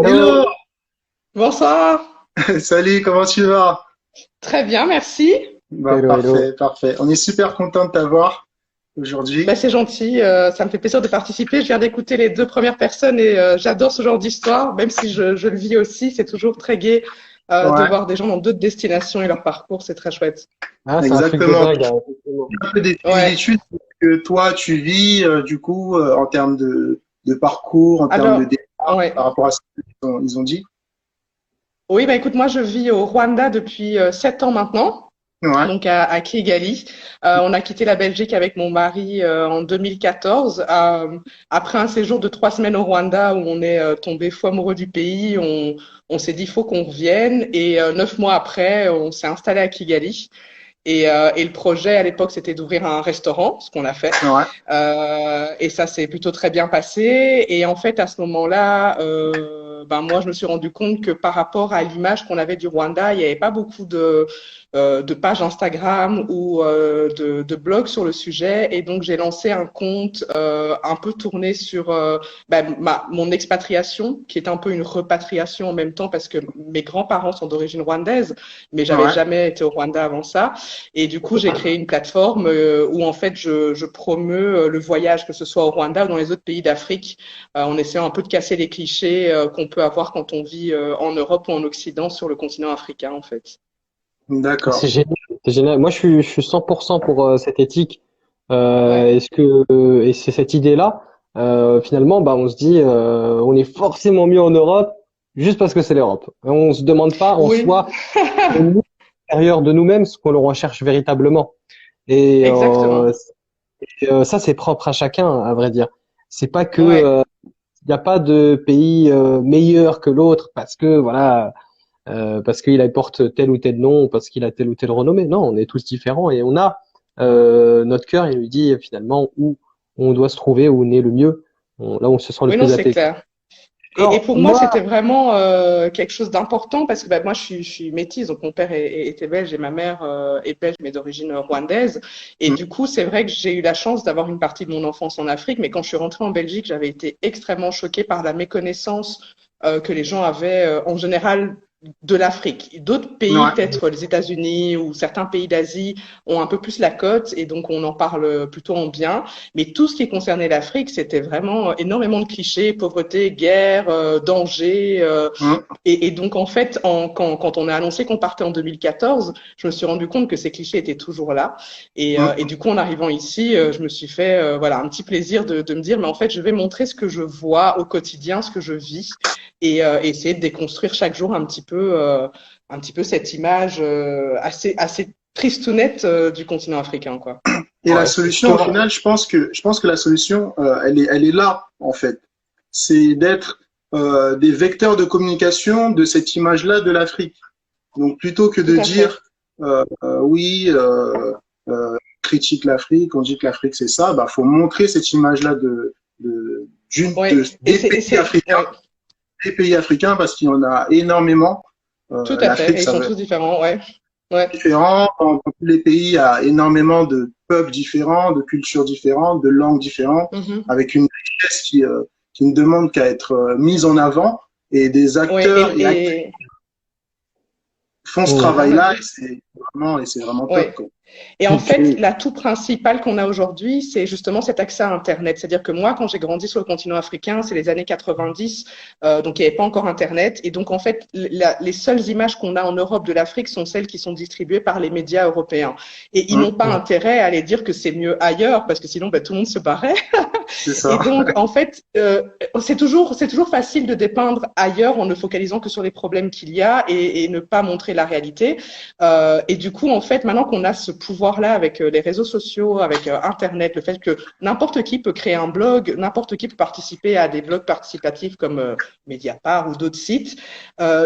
Hello. Hello, bonsoir. Salut, comment tu vas? Très bien, merci. Bah, Hello, hello. parfait, parfait. On est super content de t'avoir Bah, aujourd'hui. c'est gentil, ça me fait plaisir de participer. Je viens d'écouter les deux premières personnes et j'adore ce genre d'histoire, même si je le vis aussi. C'est toujours très gai de Ouais, voir des gens dans d'autres destinations et leur parcours. C'est très chouette. Ah, c'est un truc de exactement. dingue, hein, effectivement. Un peu des Ouais. similitudes que toi tu vis du coup en termes de parcours, en termes de Alors, départ ouais. par rapport à ce qu'ils ont dit. Oui, bah écoute, moi je vis au Rwanda depuis 7 ans maintenant. Ouais, Donc à Kigali. On a quitté la Belgique avec mon mari en 2014. Après un séjour de 3 semaines au Rwanda où on est tombé fou amoureux du pays, on s'est dit il faut qu'on revienne. Et 9 mois après, on s'est installé à Kigali. Et le projet à l'époque, c'était d'ouvrir un restaurant, ce qu'on a fait. ouais, Et ça s'est plutôt très bien passé. Et en fait, à ce moment-là, ben moi, je me suis rendu compte que par rapport à l'image qu'on avait du Rwanda, il n'y avait pas beaucoup de pages Instagram ou de blogs sur le sujet. Et donc, j'ai lancé un compte un peu tourné sur ben, mon expatriation, qui est un peu une repatriation en même temps parce que mes grands-parents sont d'origine rwandaise, mais j'avais ouais. jamais été au Rwanda avant ça. Et du coup, j'ai créé une plateforme où en fait je promeus le voyage, que ce soit au Rwanda ou dans les autres pays d'Afrique, en essayant un peu de casser les clichés qu'on peut avoir quand on vit en Europe ou en Occident sur le continent africain, en fait. C'est D'accord. génial, c'est génial. Moi, je suis 100% pour cette éthique. Ouais. Et c'est cette idée-là, finalement, bah, on se dit, on est forcément mieux en Europe juste parce que c'est l'Europe. On se demande pas en Oui, soi, au niveau intérieur de nous-mêmes, ce qu'on recherche véritablement. Et exactement. ça, c'est propre à chacun, à vrai dire. C'est pas que, Ouais. il n'y a pas de pays meilleur que l'autre parce que voilà parce qu'il apporte tel ou tel nom, parce qu'il a telle ou telle renommée. Non, on est tous différents et on a notre cœur, il nous dit finalement où on doit se trouver, où on est le mieux, là où on se sent le Oui, non, plus c'est apaisé. clair. Et Alors pour moi, moi, c'était vraiment quelque chose d'important parce que bah, moi, je suis métisse, donc mon père était belge et ma mère est belge, mais d'origine rwandaise. Et Mm. du coup, c'est vrai que j'ai eu la chance d'avoir une partie de mon enfance en Afrique, mais quand je suis rentrée en Belgique, j'avais été extrêmement choquée par la méconnaissance que les gens avaient en général de l'Afrique. D'autres pays, Ouais, peut-être les États-Unis ou certains pays d'Asie, ont un peu plus la cote et donc on en parle plutôt en bien. Mais tout ce qui concernait l'Afrique, c'était vraiment énormément de clichés, pauvreté, guerre, danger. mm, Et donc, en fait, quand on a annoncé qu'on partait en 2014, je me suis rendu compte que ces clichés étaient toujours là. Et mm. du coup, en arrivant ici, je me suis fait voilà, un petit plaisir de me dire, mais en fait, je vais montrer ce que je vois au quotidien, ce que je vis, et essayer de déconstruire chaque jour un petit peu cette image assez tristounette du continent africain, quoi. Et la ouais, solution, au sur, final, je pense que la solution, elle est là, en fait. C'est d'être des vecteurs de communication de cette image-là de l'Afrique. Donc, plutôt que Tout de à fait. dire, oui, critique l'Afrique, on dit que l'Afrique c'est ça, bah, faut montrer cette image-là Oui, ouais, des pays africains, parce qu'il y en a énormément. tout à fait. L'Afrique, Et ils ça sont va tous différents, ouais. Ouais. différent. Dans tous les pays, il y a énormément de peuples différents, de cultures différentes, de langues différentes, Mhm. avec une richesse qui ne demande qu'à être mise en avant. Et des Ouais, acteurs et actrices et font ce hum, non, travail-là, vas-y. et c'est vraiment top, Ouais. quoi. Et en tu, fait, tu, l'atout principal qu'on a aujourd'hui, c'est justement cet accès à Internet. C'est-à-dire que moi, quand j'ai grandi sur le continent africain, c'est les années 90, donc il n'y avait pas encore Internet. Et donc, en fait, les seules images qu'on a en Europe de l'Afrique sont celles qui sont distribuées par les médias européens. Et ils n'ont Hum, pas intérêt à aller dire que c'est mieux ailleurs, parce que sinon, ben, tout le monde se barrait. c'est Et ça. donc, en fait, c'est toujours facile de dépeindre ailleurs en ne focalisant que sur les problèmes qu'il y a et ne pas montrer la réalité. Et du coup, en fait, maintenant qu'on a ce pouvoir-là avec les réseaux sociaux, avec Internet, le fait que n'importe qui peut créer un blog, n'importe qui peut participer à des blogs participatifs comme Mediapart ou d'autres sites.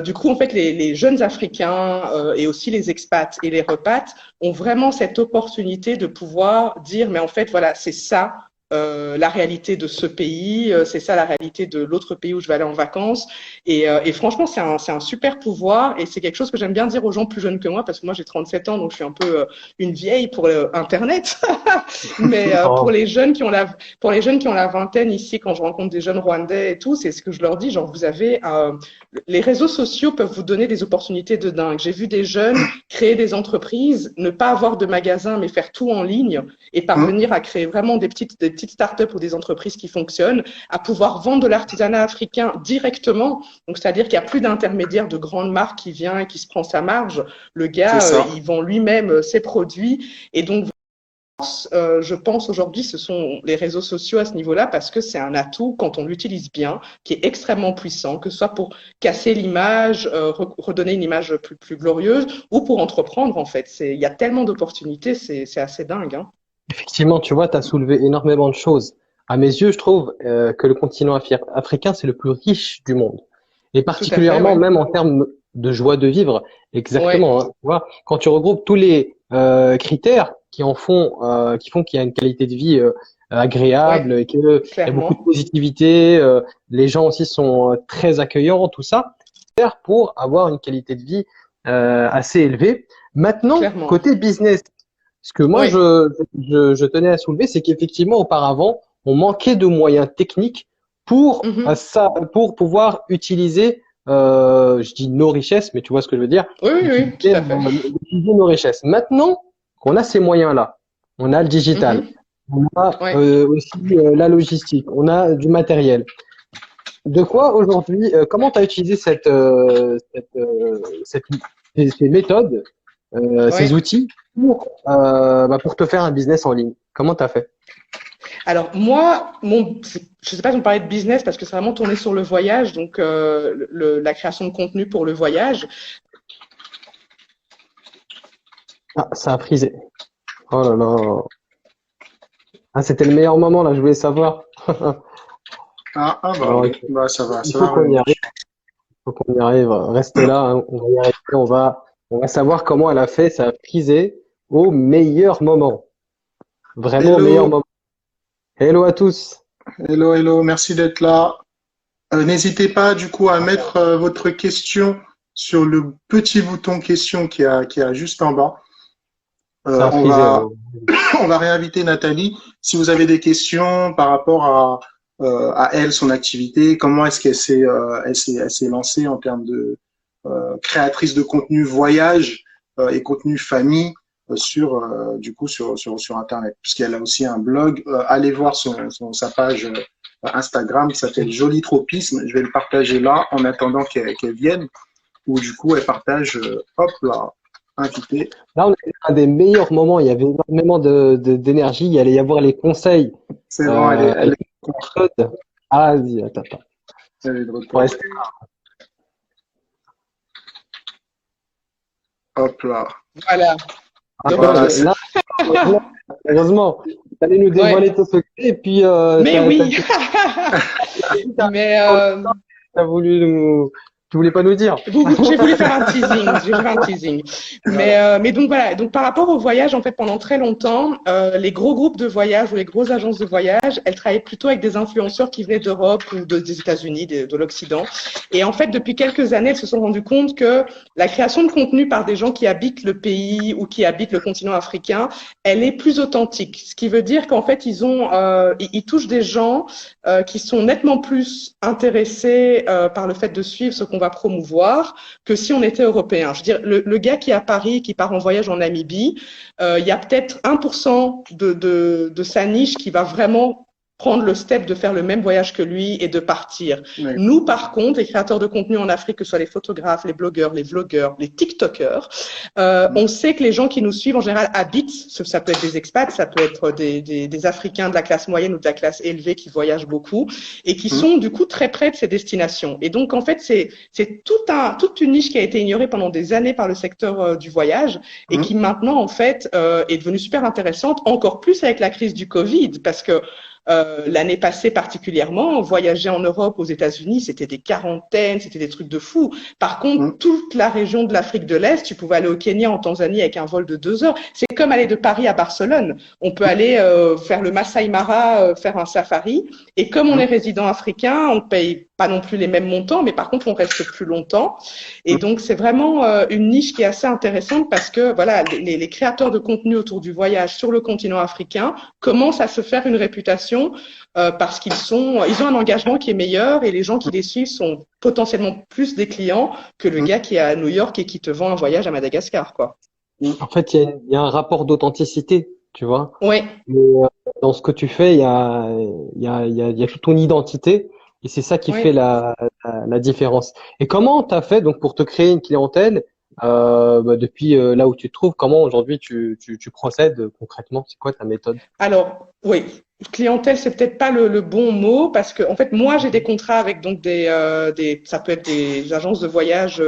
Du coup, en fait, les jeunes Africains et aussi les expats et les repats ont vraiment cette opportunité de pouvoir dire, mais en fait, voilà, c'est ça la réalité de ce pays, c'est ça la réalité de l'autre pays où je vais aller en vacances. Et franchement, c'est un super pouvoir et c'est quelque chose que j'aime bien dire aux gens plus jeunes que moi parce que moi j'ai 37 ans donc je suis un peu une vieille pour Internet. Mais Oh. pour les jeunes qui ont la vingtaine ici, quand je rencontre des jeunes Rwandais et tout, c'est ce que je leur dis, genre vous avez les réseaux sociaux peuvent vous donner des opportunités de dingue. J'ai vu des jeunes créer des entreprises, ne pas avoir de magasin mais faire tout en ligne et parvenir à créer vraiment des petites startups ou des entreprises qui fonctionnent, à pouvoir vendre de l'artisanat africain directement. Donc, c'est-à-dire qu'il n'y a plus d'intermédiaire de grandes marques qui vient et qui se prend sa marge. Le gars, il vend lui-même ses produits. Et donc, je pense aujourd'hui, ce sont les réseaux sociaux à ce niveau-là parce que c'est un atout quand on l'utilise bien, qui est extrêmement puissant, que ce soit pour casser l'image, redonner une image plus glorieuse ou pour entreprendre en fait. Il y a tellement d'opportunités, c'est assez dingue. Hein. Effectivement, tu vois, tu as soulevé énormément de choses. À mes yeux, je trouve que le continent africain, c'est le plus riche du monde. Et particulièrement ouais. même en termes de joie de vivre. Exactement. Ouais. Hein, tu vois, quand tu regroupes tous les critères qui font qu'il y a une qualité de vie agréable, Ouais, et qu'il y a beaucoup de clairement, positivité, les gens aussi sont très accueillants, tout ça, faire pour avoir une qualité de vie assez élevée. Maintenant, clairement. côté business, ce que moi Oui. je tenais à soulever, c'est qu'effectivement auparavant, on manquait de moyens techniques Mhm. pour pouvoir utiliser, je dis nos richesses, mais tu vois ce que je veux dire, Oui, oui, oui, tout utiliser, à fait. utiliser nos richesses. Maintenant qu'on a ces moyens-là, on a le digital, Mhm. on a Ouais. aussi la logistique, on a du matériel. De quoi aujourd'hui, comment tu as utilisé ces méthodes, ces Ouais. outils pour te faire un business en ligne? Comment tu as fait? Alors moi, je sais pas si on parlait de business parce que c'est vraiment tourné sur le voyage, donc la création de contenu pour le voyage. Ah, ça a frisé. Oh là là. Ah, c'était le meilleur moment là, je voulais savoir. Bah Alors, oui, bah il ça faut va qu'on y revenir. arrive, il faut qu'on y arrive. Reste là, hein, on va y arriver, on va savoir comment elle a fait, ça a frisé au meilleur moment. Vraiment au meilleur Hello, moment. Hello à tous. hello, merci d'être là. N'hésitez pas du coup à mettre votre question sur le petit bouton question qui a juste en bas. Ça a On frisé. va, on va réinviter Nathalie. Si vous avez des questions par rapport à elle, son activité, comment est-ce qu'elle elle s'est lancée en termes de créatrice de contenu voyage et contenu famille sur du coup sur Internet, puisqu'elle a aussi un blog. Allez voir sa page Instagram qui s'appelle Joli Tropisme. Je vais le partager là en attendant qu'elle vienne, où du coup elle partage, hop là, invité. Là, on est à un des meilleurs moments. Il y avait énormément d'énergie. Il allait y avoir les conseils. C'est bon, Les méthodes. Ah, vas-y, attends. elle est de Faut retour. rester. Hop là. Voilà. Ah, De Voilà, retour. c'est là, heureusement, tu allais nous Ouais. dévoiler ton secret et puis Mais oui. Mais t'as voulu tu voulais pas nous dire. J'ai voulu faire un teasing, j'ai fait un teasing. Mais donc voilà, donc par rapport au voyage, en fait, pendant très longtemps, les gros groupes de voyage ou les grosses agences de voyage, elles travaillaient plutôt avec des influenceurs qui venaient d'Europe ou des États-Unis, de l'Occident. Et en fait, depuis quelques années, elles se sont rendues compte que la création de contenu par des gens qui habitent le pays ou qui habitent le continent africain, elle est plus authentique. Ce qui veut dire qu'en fait, ils touchent des gens qui sont nettement plus intéressés par le fait de suivre ce qu'on va promouvoir que si on était européen. Je veux dire, le gars qui est à Paris, qui part en voyage en Namibie, il y a peut-être 1% de sa niche qui va vraiment prendre le step de faire le même voyage que lui et de partir. ouais. Nous, par contre, les créateurs de contenu en Afrique, que ce soit les photographes, les blogueurs, les vlogueurs, les TikTokers, on sait que les gens qui nous suivent en général habitent, ça peut être des expats, ça peut être des Africains de la classe moyenne ou de la classe élevée qui voyagent beaucoup et qui sont du coup très près de ces destinations. Et donc en fait, c'est toute une niche qui a été ignorée pendant des années par le secteur du voyage et qui maintenant en fait est devenue super intéressante, encore plus avec la crise du Covid, parce que L'année passée particulièrement, voyager en Europe, aux États-Unis, c'était des quarantaines, c'était des trucs de fou. Par contre, toute la région de l'Afrique de l'Est, tu pouvais aller au Kenya, en Tanzanie avec un vol de 2 heures. C'est comme aller de Paris à Barcelone. On peut aller faire le Masai Mara, faire un safari. Et comme on est résident africain, on paye pas non plus les mêmes montants, mais par contre, on reste plus longtemps. Et donc, c'est vraiment une niche qui est assez intéressante parce que voilà, les créateurs de contenu autour du voyage sur le continent africain commencent à se faire une réputation parce ils ont un engagement qui est meilleur et les gens qui les suivent sont potentiellement plus des clients que le gars qui est à New York et qui te vend un voyage à Madagascar, quoi. En fait, il y a un rapport d'authenticité, tu vois. Ouais. Mais, dans ce que tu fais, il y a toute ton identité et c'est ça qui fait la différence. Et comment t'as fait donc pour te créer une clientèle depuis là où tu te trouves? Comment aujourd'hui tu procèdes concrètement? C'est quoi ta méthode? Alors, oui, clientèle, c'est peut-être pas le bon mot parce que en fait, moi, j'ai des contrats avec donc ça peut être des agences de voyage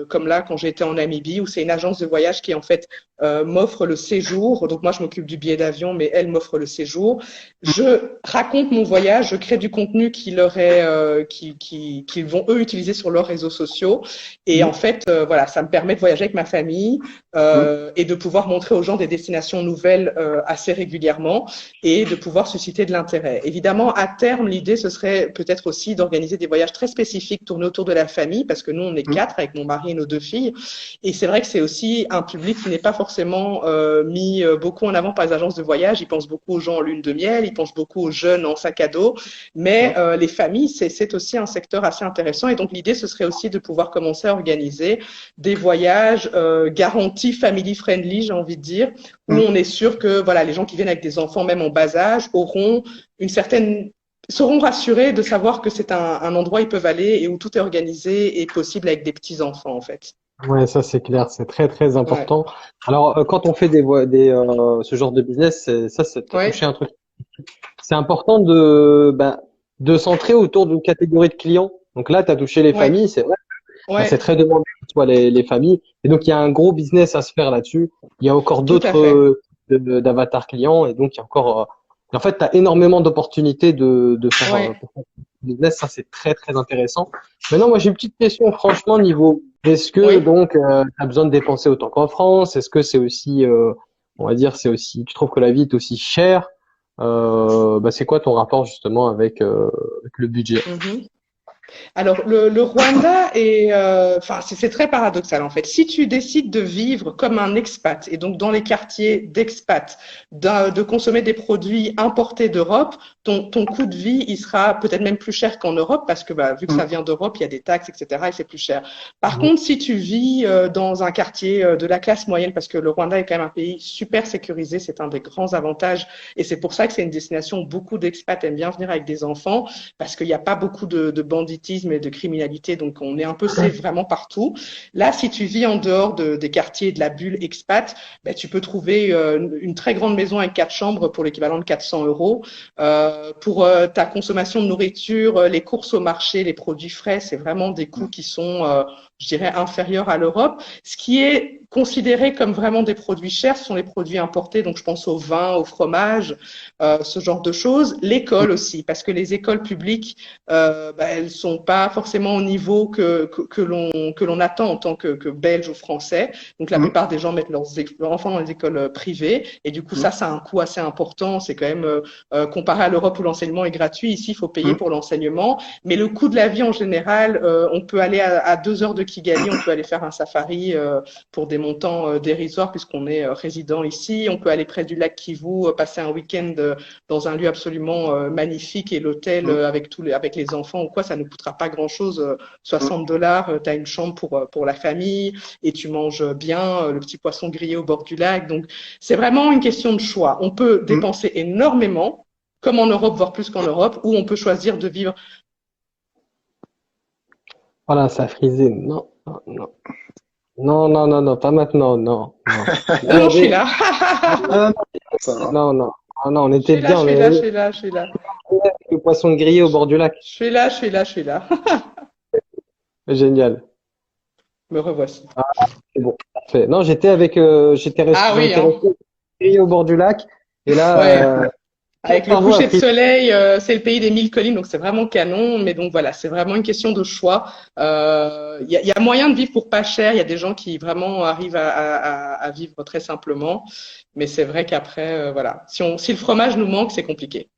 comme là quand j'étais en Namibie où c'est une agence de voyage qui en fait m'offre le séjour. Donc moi, je m'occupe du billet d'avion, mais elle m'offre le séjour. Je raconte mon voyage, je crée du contenu qui leur est qu'ils vont eux utiliser sur leurs réseaux sociaux et en fait, voilà, ça me permet de voyager avec ma famille et de pouvoir montrer aux gens des destinations nouvelles assez régulièrement et de pouvoir susciter de l'intérêt. Évidemment, à terme, l'idée, ce serait peut-être aussi d'organiser des voyages très spécifiques tournés autour de la famille, parce que nous, on est 4 avec mon mari et nos 2 filles. Et c'est vrai que c'est aussi un public qui n'est pas forcément mis beaucoup en avant par les agences de voyage. Ils pensent beaucoup aux gens en lune de miel, ils pensent beaucoup aux jeunes en sac à dos. Mais les familles, c'est aussi un secteur assez intéressant. Et donc, l'idée, ce serait aussi de pouvoir commencer à organiser des voyages garantis family-friendly, j'ai envie de dire, où on est sûr que voilà, les gens qui viennent avec des enfants, même en bas âge, seront rassurés de savoir que c'est un endroit où ils peuvent aller et où tout est organisé et possible avec des petits enfants en fait. Ouais, ça c'est clair, c'est très très important. Alors quand on fait ce genre de business, t'as touché un truc. C'est important de centrer autour d'une catégorie de clients. Donc là, tu as touché les familles, c'est vrai. C'est très demandé, toi, les familles. Et donc, il y a un gros business à se faire là-dessus. Il y a encore d'autres d'avatars clients. Et donc, il y a encore, en fait, tu as énormément d'opportunités de faire business. Ça, c'est très, très intéressant. Maintenant, moi, j'ai une petite question, franchement, niveau, est-ce que, donc, tu as besoin de dépenser autant qu'en France? Est-ce que c'est aussi, on va dire, tu trouves que la vie est aussi chère? C'est quoi ton rapport, justement, avec le budget? Alors, le Rwanda c'est très paradoxal en fait. Si tu décides de vivre comme un expat et donc dans les quartiers d'expat, de consommer des produits importés d'Europe, ton coût de vie, il sera peut-être même plus cher qu'en Europe parce que vu que ça vient d'Europe, il y a des taxes, etc. et c'est plus cher. Par contre, si tu vis dans un quartier de la classe moyenne, parce que le Rwanda est quand même un pays super sécurisé, c'est un des grands avantages et c'est pour ça que c'est une destination où beaucoup d'expats aiment bien venir avec des enfants parce qu'il n'y a pas beaucoup de bandits et de criminalité, donc on est un peu safe vraiment partout. Là, si tu vis en dehors des quartiers de la bulle expat, tu peux trouver une très grande maison avec 4 chambres pour l'équivalent de 400 €. Pour ta consommation de nourriture, les courses au marché, les produits frais, c'est vraiment des coûts qui sont, je dirais, inférieurs à l'Europe. Ce qui est considéré comme vraiment des produits chers, ce sont les produits importés, donc je pense au vin, au fromage, ce genre de choses. L'école aussi, parce que les écoles publiques, elles sont pas forcément au niveau que l'on attend en tant que Belge ou Français. Donc la plupart des gens mettent leurs enfants dans les écoles privées et du coup ça a un coût assez important. C'est quand même comparé à l'Europe où l'enseignement est gratuit. Ici, il faut payer pour l'enseignement, mais le coût de la vie en général, on peut aller à 2 heures de Kigali, on peut aller faire un safari pour des montants dérisoires puisqu'on est résident ici. On peut aller près du lac Kivu, passer un week-end dans un lieu absolument magnifique et l'hôtel avec les enfants ou quoi, ça ne coûtera pas grand-chose, $60. Tu as une chambre pour la famille et tu manges bien le petit poisson grillé au bord du lac. Donc, c'est vraiment une question de choix. On peut dépenser énormément, comme en Europe, voire plus qu'en Europe, ou on peut choisir de vivre. Voilà, ça a frisé. Non, non, non. Non, non, non, pas maintenant, non, non. Non, je suis là. Non, non, non, on était bien. Je suis là. Le poisson grillé au bord du lac. Je suis là. Génial. Me revoici. Ah, c'est bon, parfait. Non, j'étais resté grillé au bord du lac. Et là, Avec le coucher de soleil, c'est le pays des 1000 collines, donc c'est vraiment canon. Mais donc voilà, c'est vraiment une question de choix. Il y a moyen de vivre pour pas cher. Il y a des gens qui vraiment arrivent à vivre très simplement. Mais c'est vrai qu'après, voilà, si le fromage nous manque, c'est compliqué.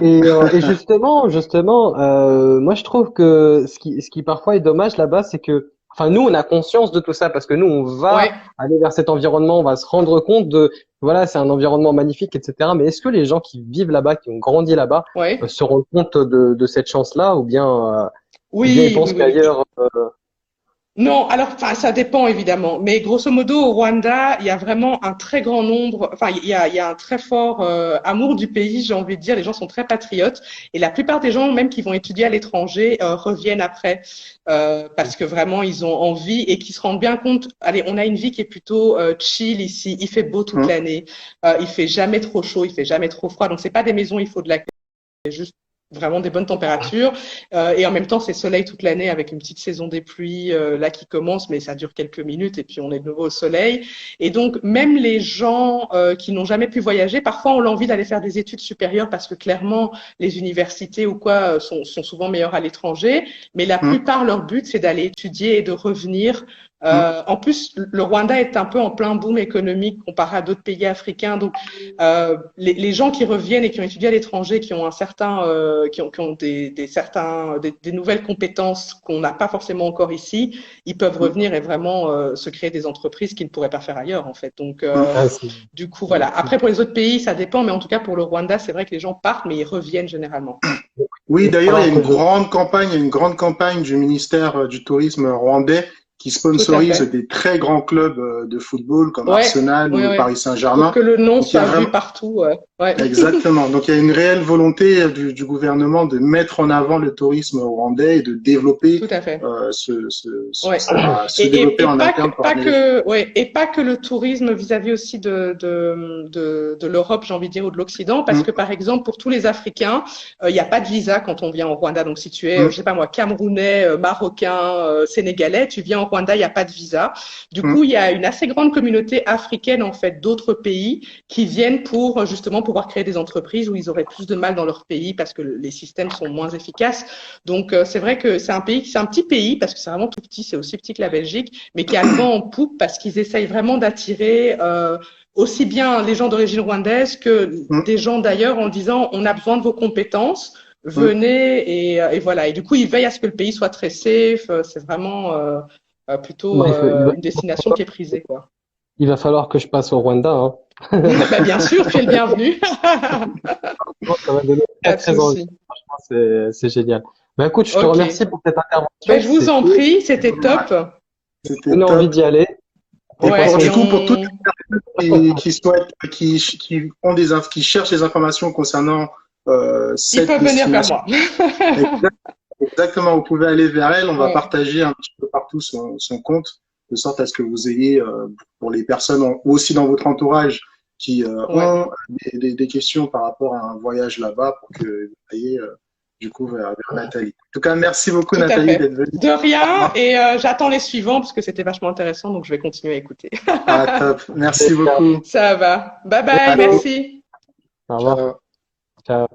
Et justement, moi je trouve que ce qui parfois est dommage là-bas, c'est que, enfin nous on a conscience de tout ça parce que nous on va aller vers cet environnement, on va se rendre compte de, voilà, c'est un environnement magnifique, etc. Mais est-ce que les gens qui vivent là-bas, qui ont grandi là-bas, se rendent compte de cette chance-là, ou bien ils pensent qu'ailleurs Non, alors enfin ça dépend évidemment, mais grosso modo au Rwanda, il y a vraiment un très grand nombre, enfin il y a un très fort amour du pays, j'ai envie de dire, les gens sont très patriotes et la plupart des gens même qui vont étudier à l'étranger reviennent après parce que vraiment ils ont envie et qui se rendent bien compte, allez, on a une vie qui est plutôt chill ici, il fait beau toute l'année, il fait jamais trop chaud, il fait jamais trop froid, donc c'est pas des maisons, il faut de la c'est juste vraiment des bonnes températures et en même temps c'est soleil toute l'année avec une petite saison des pluies là qui commence mais ça dure quelques minutes et puis on est de nouveau au soleil et donc même les gens qui n'ont jamais pu voyager parfois ont l'envie d'aller faire des études supérieures parce que clairement les universités ou quoi sont souvent meilleures à l'étranger mais la plupart leur but c'est d'aller étudier et de revenir en plus, le Rwanda est un peu en plein boom économique comparé à d'autres pays africains. Donc, les gens qui reviennent et qui ont étudié à l'étranger, qui ont un certain, qui ont des nouvelles compétences qu'on n'a pas forcément encore ici, ils peuvent revenir et vraiment se créer des entreprises qu'ils ne pourraient pas faire ailleurs, en fait. Donc, du coup, voilà. Après, pour les autres pays, ça dépend, mais en tout cas pour le Rwanda, c'est vrai que les gens partent, mais ils reviennent généralement. Oui, d'ailleurs, il y a une grande campagne du ministère du Tourisme rwandais qui sponsorise des très grands clubs de football comme Arsenal ou Paris Saint-Germain. Pour que le nom soit vu partout. Exactement. Donc, il y a une réelle volonté du gouvernement de mettre en avant le tourisme rwandais et de développer développer en interne. Et pas que le tourisme vis-à-vis aussi de l'Europe, j'ai envie de dire, ou de l'Occident, parce que par exemple, pour tous les Africains, il n'y a pas de visa quand on vient au Rwanda. Donc, si tu es, je sais pas moi, Camerounais, Marocain, Sénégalais, tu viens au Rwanda, il n'y a pas de visa. Du coup, il y a une assez grande communauté africaine, en fait, d'autres pays qui viennent pour justement pouvoir créer des entreprises où ils auraient plus de mal dans leur pays parce que les systèmes sont moins efficaces. Donc, c'est vrai que c'est un petit pays parce que c'est vraiment tout petit, c'est aussi petit que la Belgique, mais qui a le vent en poupe parce qu'ils essayent vraiment d'attirer aussi bien les gens d'origine rwandaise que des gens d'ailleurs en disant on a besoin de vos compétences. Venez et voilà. Et du coup, ils veillent à ce que le pays soit très safe. C'est vraiment plutôt une destination qui est prisée, quoi. Il va falloir que je passe au Rwanda, hein. Bah, bien sûr, tu es le bienvenu. Ça m'a donné très envie. Franchement, c'est génial. Bah, écoute, je te remercie pour cette intervention. Bah, je vous en prie, c'était top. On a envie d'y aller. Du coup, pour toutes les personnes qui souhaitent, qui cherchent des informations concernant ils peuvent venir vers moi. Exactement, vous pouvez aller vers elle. On va partager un petit peu partout son compte, de sorte à ce que vous ayez, pour les personnes ou aussi dans votre entourage qui ont des questions par rapport à un voyage là-bas, pour que vous ayez du coup vers Nathalie. En tout cas, merci beaucoup Nathalie d'être venue. De rien, et j'attends les suivants parce que c'était vachement intéressant, donc je vais continuer à écouter. Top, merci beaucoup. Ça va. Bye bye, merci. Au revoir. Ciao.